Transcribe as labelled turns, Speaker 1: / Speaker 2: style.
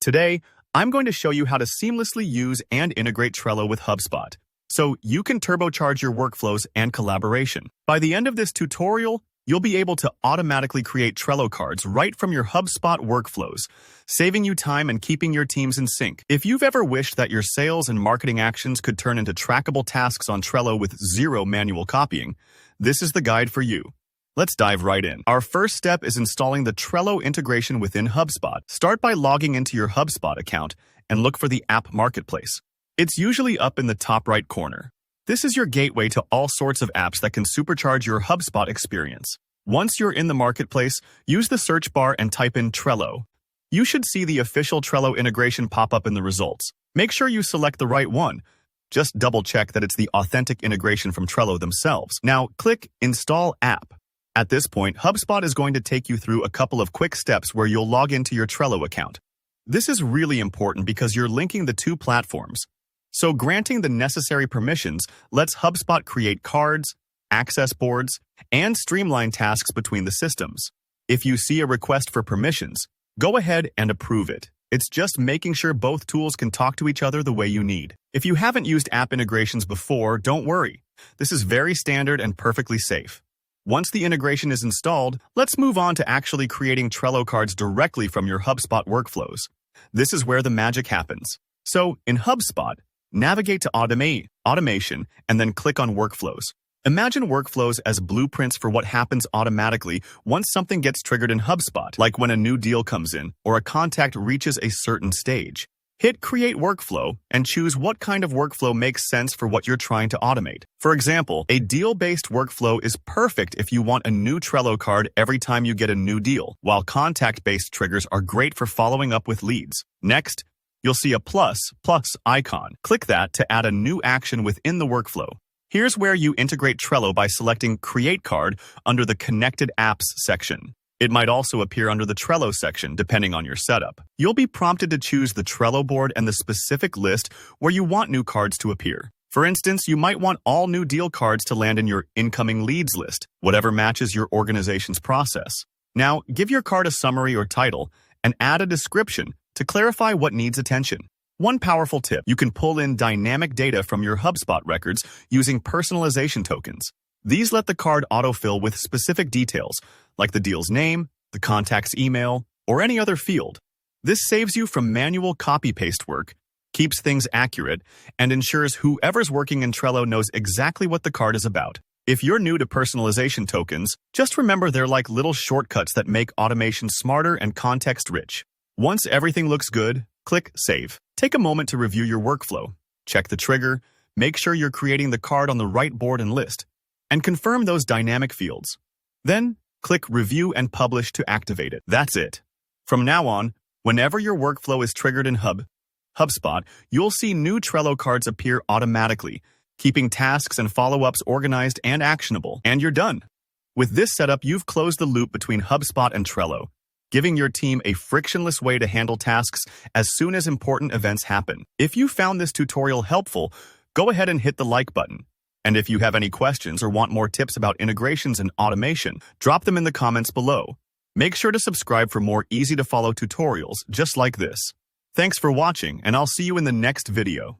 Speaker 1: Today, I'm going to show you how to seamlessly use and integrate Trello with HubSpot, so you can turbocharge your workflows and collaboration. By the end of this tutorial, you'll be able to automatically create Trello cards right from your HubSpot workflows, saving you time and keeping your teams in sync. If you've ever wished that your sales and marketing actions could turn into trackable tasks on Trello with zero manual copying, this is the guide for you. Let's dive right in. Our first step is installing the Trello integration within HubSpot. Start by logging into your HubSpot account and look for the App Marketplace. It's usually up in the top right corner. This is your gateway to all sorts of apps that can supercharge your HubSpot experience. Once you're in the marketplace, use the search bar and type in Trello. You should see the official Trello integration pop up in the results. Make sure you select the right one. Just double-check that it's the authentic integration from Trello themselves. Now, click Install App. At this point, HubSpot is going to take you through a couple of quick steps where you'll log into your Trello account. This is really important because you're linking the two platforms. So granting the necessary permissions lets HubSpot create cards, access boards, and streamline tasks between the systems. If you see a request for permissions, go ahead and approve it. It's just making sure both tools can talk to each other the way you need. If you haven't used app integrations before, don't worry. This is very standard and perfectly safe. Once the integration is installed, let's move on to actually creating Trello cards directly from your HubSpot workflows. This is where the magic happens. So, in HubSpot, navigate to Automation, and then click on Workflows. Imagine workflows as blueprints for what happens automatically once something gets triggered in HubSpot, like when a new deal comes in or a contact reaches a certain stage. Hit Create Workflow and choose what kind of workflow makes sense for what you're trying to automate. For example, a deal-based workflow is perfect if you want a new Trello card every time you get a new deal, while contact-based triggers are great for following up with leads. Next, you'll see a plus icon. Click that to add a new action within the workflow. Here's where you integrate Trello by selecting Create Card under the Connected Apps section. It might also appear under the Trello section, depending on your setup. You'll be prompted to choose the Trello board and the specific list where you want new cards to appear. For instance, you might want all new deal cards to land in your incoming leads list, whatever matches your organization's process. Now, give your card a summary or title and add a description to clarify what needs attention. One powerful tip, you can pull in dynamic data from your HubSpot records using personalization tokens. These let the card autofill with specific details, like the deal's name, the contact's email, or any other field. This saves you from manual copy-paste work, keeps things accurate, and ensures whoever's working in Trello knows exactly what the card is about. If you're new to personalization tokens, just remember they're like little shortcuts that make automation smarter and context-rich. Once everything looks good, click Save. Take a moment to review your workflow. Check the trigger, make sure you're creating the card on the right board and list, and confirm those dynamic fields. Then, click Review and Publish to activate it. That's it. From now on, whenever your workflow is triggered in HubSpot, you'll see new Trello cards appear automatically, keeping tasks and follow-ups organized and actionable. And you're done. With this setup, you've closed the loop between HubSpot and Trello, giving your team a frictionless way to handle tasks as soon as important events happen. If you found this tutorial helpful, go ahead and hit the like button. And if you have any questions or want more tips about integrations and automation, drop them in the comments below. Make sure to subscribe for more easy-to-follow tutorials just like this. Thanks for watching, and I'll see you in the next video.